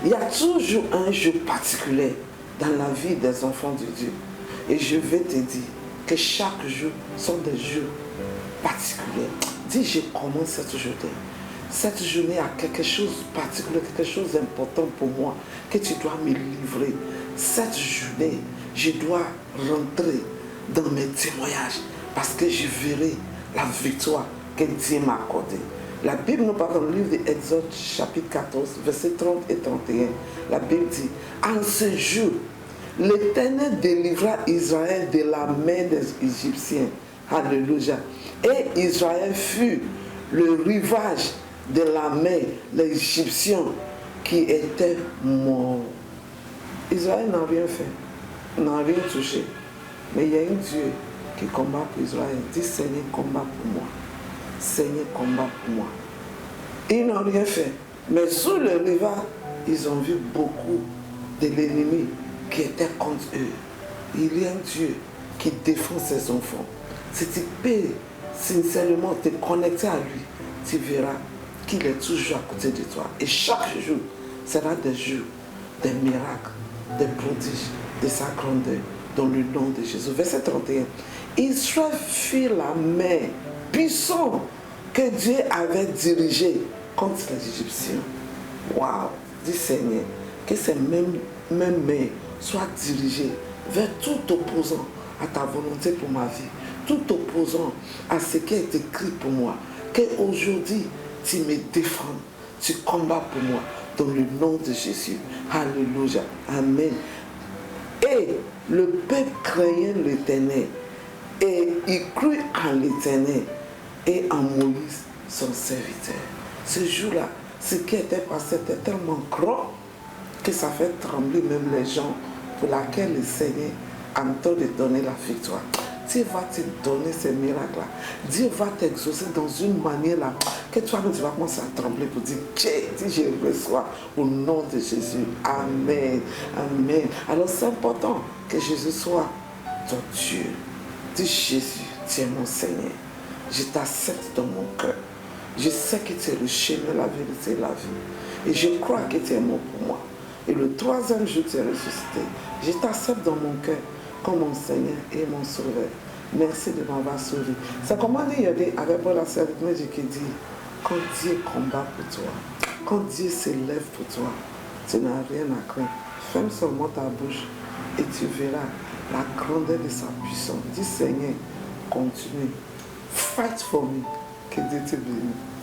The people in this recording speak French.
Il y a toujours un jour particulier dans la vie des enfants de Dieu. Et je vais te dire que chaque jour sont des jours particuliers. Dis, je commence cette journée. Cette journée a quelque chose de particulier, quelque chose d'important pour moi que tu dois me livrer. Cette journée, je dois rentrer dans mes témoignages parce que je verrai la victoire que Dieu m'a accordée. La Bible nous parle dans le livre d'Exode, chapitre 14, versets 30 et 31. La Bible dit, en ce jour, l'Éternel délivra Israël de la main des Égyptiens. Alléluia. Et Israël fut le rivage de la main des Égyptiens qui étaient morts. Israël n'a rien fait, n'a rien touché. Mais il y a un Dieu qui combat pour Israël. Dis, Seigneur, combat pour moi. Seigneur, combat pour moi. Ils n'ont rien fait. Mais sous le rivage, ils ont vu beaucoup de l'ennemi qui était contre eux. Il y a un Dieu qui défend ses enfants. Si tu peux sincèrement te connecter à lui, tu verras qu'il est toujours à côté de toi. Et chaque jour sera des jours, des miracles, des prodiges, de sa grandeur, dans le nom de Jésus. Verset 31. Israël fit la main puissante que Dieu avait dirigée contre les Égyptiens. Waouh! Dis Seigneur, que ces mêmes mains soient dirigées vers tout opposant à ta volonté pour ma vie, tout opposant à ce qui est écrit pour moi. Qu'aujourd'hui, tu me défends, tu combats pour moi, dans le nom de Jésus. Alléluia. Amen. Et le peuple craignait l'Éternel, et il crut en l'Éternel et en Moïse, son serviteur. Ce jour-là, ce qui était passé était tellement grand que ça fait trembler même les gens pour lesquels le Seigneur a le temps de donner la victoire. Dieu va te donner ces miracles-là. Dieu va t'exaucer dans une manière là que toi-même tu vas commencer à trembler pour dire je reçois au nom de Jésus. Amen. Amen. Alors c'est important que Jésus soit ton Dieu. Dis Jésus, tu es mon Seigneur. Je t'accepte dans mon cœur. Je sais que tu es le chemin, la vérité et la vie. Et je crois que tu es mort pour moi. Et le troisième jour, tu es ressuscité. Je t'accepte dans mon cœur comme mon Seigneur et mon Sauveur. Merci de m'avoir sauvé. C'est comment il y a des avec Paul la serviteur qui dit, quand Dieu combat pour toi, quand Dieu se lève pour toi, tu n'as rien à craindre. Ferme seulement ta bouche et tu verras la grandeur de sa puissance. Dis Seigneur, continue. Fight for me. Que Dieu te bénisse.